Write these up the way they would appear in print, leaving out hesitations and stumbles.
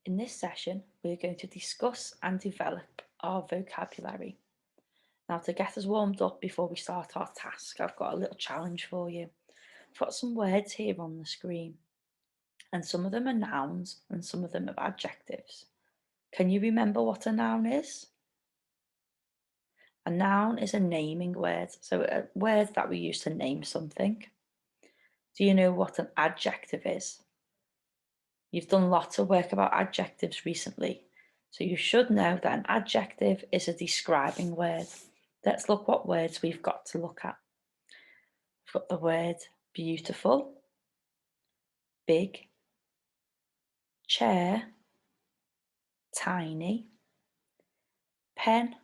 In this session, we're going to discuss and develop our vocabulary. Now, to get us warmed up before we start our task, I've got a little challenge for you. I've got some words here on the screen, and some of them are nouns and some of them are adjectives. Can you remember what a noun is? A noun is a naming word, so a word that we use to name something. Do you know what an adjective is? You've done lots of work about adjectives recently, so you should know that an adjective is a describing word. Let's look what words we've got to look at. We've got the word beautiful, big, chair, tiny, pen,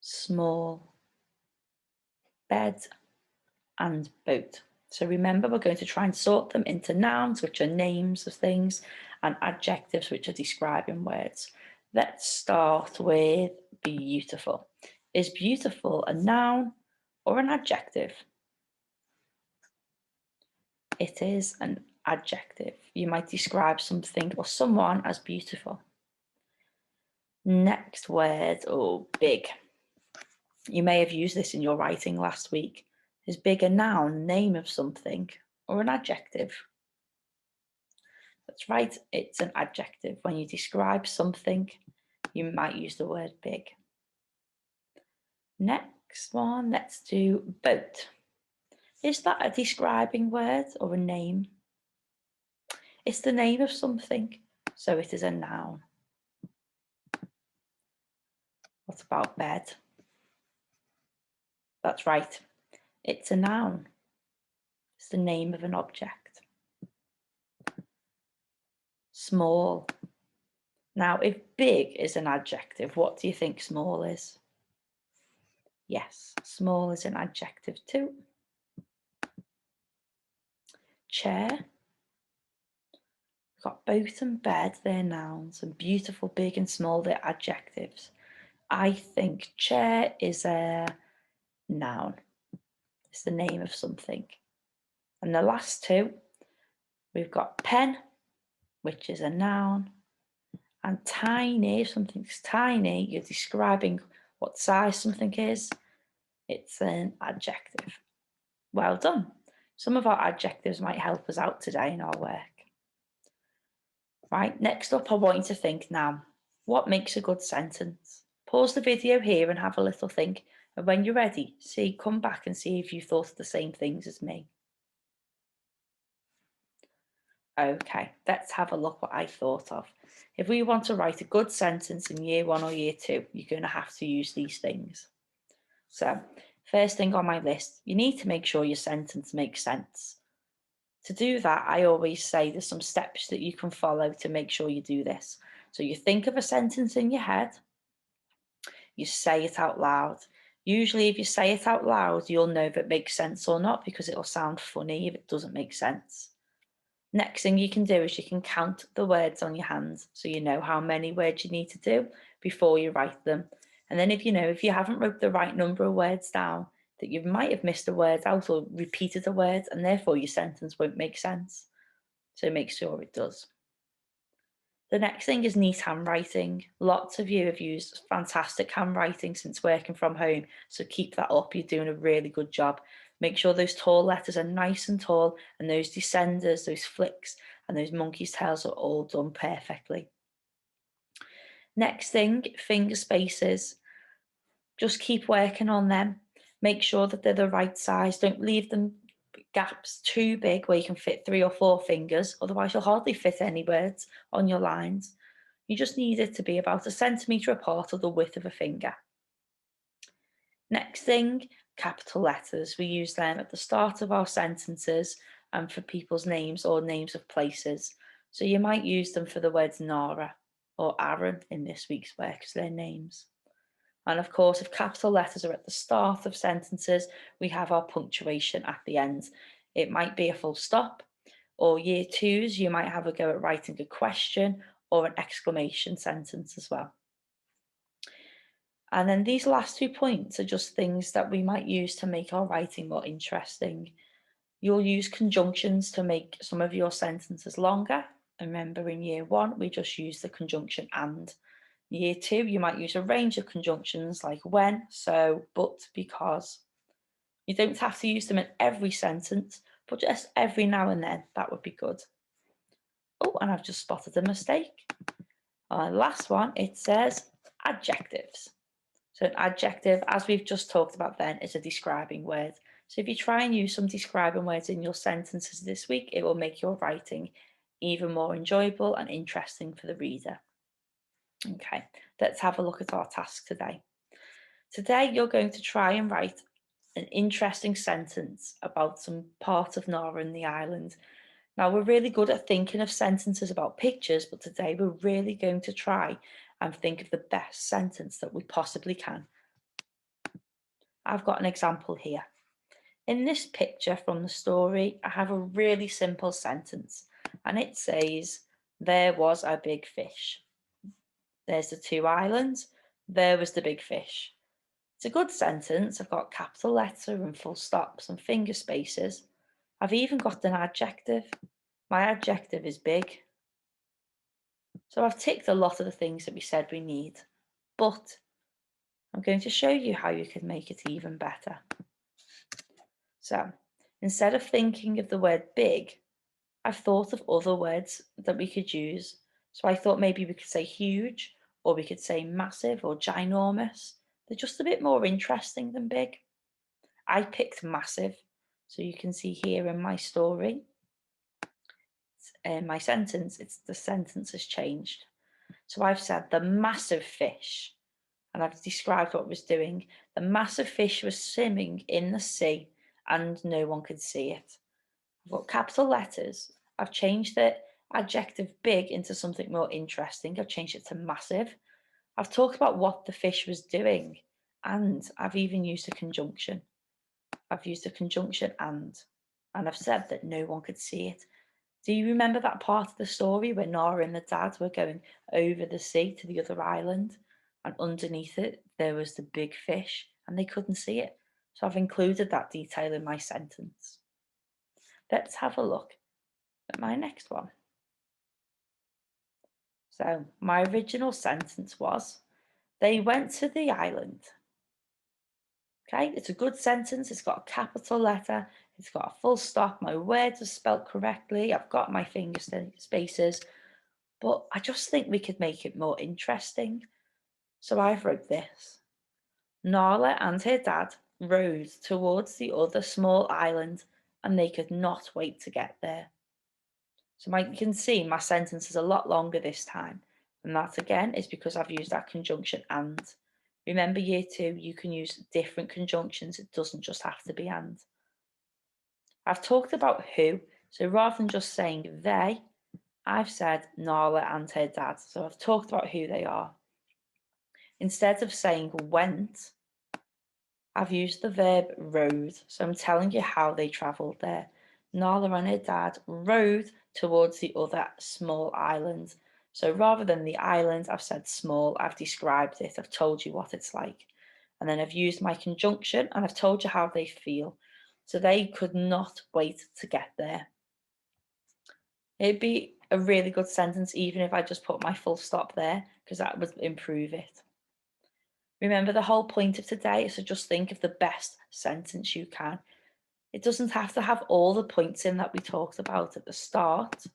small, bed, and boat. So remember, we're going to try and sort them into nouns, which are names of things, and adjectives, which are describing words. Let's start with beautiful. Is beautiful a noun or an adjective? It is an adjective. You might describe something or someone as beautiful. Next word, big. You may have used this in your writing last week. Is big a noun, name of something, or an adjective? That's right, it's an adjective. When you describe something, you might use the word big. Next one, let's do boat. Is that a describing word or a name? It's the name of something, so it is a noun. What about bed? That's right, it's a noun. It's the name of an object. Small. Now, if big is an adjective, what do you think small is? Yes, small is an adjective too. Chair. We've got boat and bed, they're nouns, and beautiful, big and small, they're adjectives. I think chair is a noun. It's the name of something. And the last two, we've got pen, which is a noun, and tiny. If something's tiny, you're describing what size something is. It's an adjective. Well done. Some of our adjectives might help us out today in our work. Right, next up, I want you to think now, what makes a good sentence? Pause the video here and have a little think. And when you're ready, come back and see if you thought of the same things as me. Okay, let's have a look what I thought of. If we want to write a good sentence in year 1 or year 2, you're going to have to use these things. So, first thing on my list, you need to make sure your sentence makes sense. To do that, I always say there's some steps that you can follow to make sure you do this. So you think of a sentence in your head, you say it out loud. Usually if you say it out loud, you'll know if it makes sense or not because it'll sound funny if it doesn't make sense. Next thing you can do is you can count the words on your hands so you know how many words you need to do before you write them. And then if you haven't wrote the right number of words down, that you might have missed a word out or repeated a word, and therefore your sentence won't make sense. So make sure it does. The next thing is neat handwriting. Lots of you have used fantastic handwriting since working from home, so keep that up. You're doing a really good job. Make sure those tall letters are nice and tall, and those descenders, those flicks, and those monkey's tails are all done perfectly. Next thing, finger spaces. Just keep working on them. Make sure that they're the right size. Don't leave them gaps too big where you can fit 3 or 4 fingers, otherwise you'll hardly fit any words on your lines. You just need it to be about 1 centimetre apart or the width of a finger. Next thing, capital letters. We use them at the start of our sentences and for people's names or names of places. So you might use them for the words Nara or Aaron in this week's work as their names. And of course, if capital letters are at the start of sentences, we have our punctuation at the end. It might be a full stop, or year 2s, you might have a go at writing a question or an exclamation sentence as well. And then these last 2 points are just things that we might use to make our writing more interesting. You'll use conjunctions to make some of your sentences longer, Remember, in year 1, we just use the conjunction and. Year 2, you might use a range of conjunctions like when, so, but, because. You don't have to use them in every sentence, but just every now and then, that would be good. Oh, and I've just spotted a mistake. Last one, it says adjectives. So an adjective, as we've just talked about then, is a describing word. So if you try and use some describing words in your sentences this week, it will make your writing even more enjoyable and interesting for the reader. Okay, let's have a look at our task today. Today, you're going to try and write an interesting sentence about some part of Northern the island. Now, we're really good at thinking of sentences about pictures, but today we're really going to try and think of the best sentence that we possibly can. I've got an example here. In this picture from the story, I have a really simple sentence, and it says, "There was a big fish." There's the 2 islands. There was the big fish. It's a good sentence. I've got capital letter and full stops and finger spaces. I've even got an adjective. My adjective is big. So I've ticked a lot of the things that we said we need, but I'm going to show you how you can make it even better. So instead of thinking of the word big, I've thought of other words that we could use. So I thought maybe we could say huge, or we could say massive or ginormous. They're just a bit more interesting than big. I picked massive. So you can see here in my story, in my sentence, the sentence has changed. So I've said the massive fish, and I've described what it was doing. The massive fish was swimming in the sea and no one could see it. I've got capital letters. I've changed the adjective big into something more interesting. I've changed it to massive. I've talked about what the fish was doing, and I've even used a conjunction. I've used a conjunction and I've said that no one could see it. Do you remember that part of the story where Nora and the dad were going over the sea to the other island, and underneath it there was the big fish and they couldn't see it? So I've included that detail in my sentence. Let's have a look at my next one. So my original sentence was, they went to the island. Okay, it's a good sentence. It's got a capital letter. It's got a full stop. My words are spelt correctly. I've got my finger spaces, but I just think we could make it more interesting. So I've wrote this. Nala and her dad rowed towards the other small island and they could not wait to get there. So you can see my sentence is a lot longer this time. And that again is because I've used that conjunction and. Remember, year 2, you can use different conjunctions. It doesn't just have to be and. I've talked about who, so rather than just saying they, I've said Nala and her dad. So I've talked about who they are. Instead of saying went, I've used the verb rode. So I'm telling you how they travelled there. Nala and her dad rowed towards the other small island. So rather than the island, I've said small, I've described it, I've told you what it's like. And then I've used my conjunction and I've told you how they feel. So they could not wait to get there. It'd be a really good sentence even if I just put my full stop there, because that would improve it. Remember, the whole point of today is to just think of the best sentence you can. It doesn't have to have all the points in that we talked about at the start,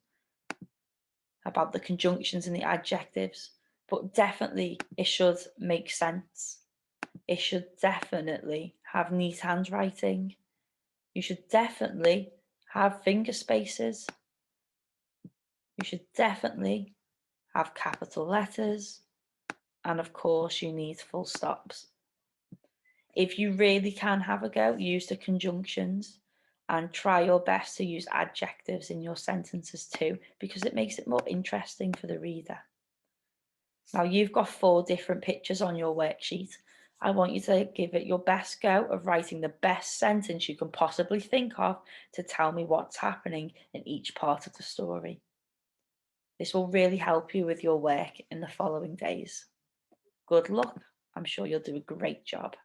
about the conjunctions and the adjectives, but definitely it should make sense. It should definitely have neat handwriting. You should definitely have finger spaces. You should definitely have capital letters. And of course, you need full stops. If you really can have a go, use the conjunctions and try your best to use adjectives in your sentences too, because it makes it more interesting for the reader. Now you've got 4 different pictures on your worksheet. I want you to give it your best go of writing the best sentence you can possibly think of to tell me what's happening in each part of the story. This will really help you with your work in the following days. Good luck. I'm sure you'll do a great job.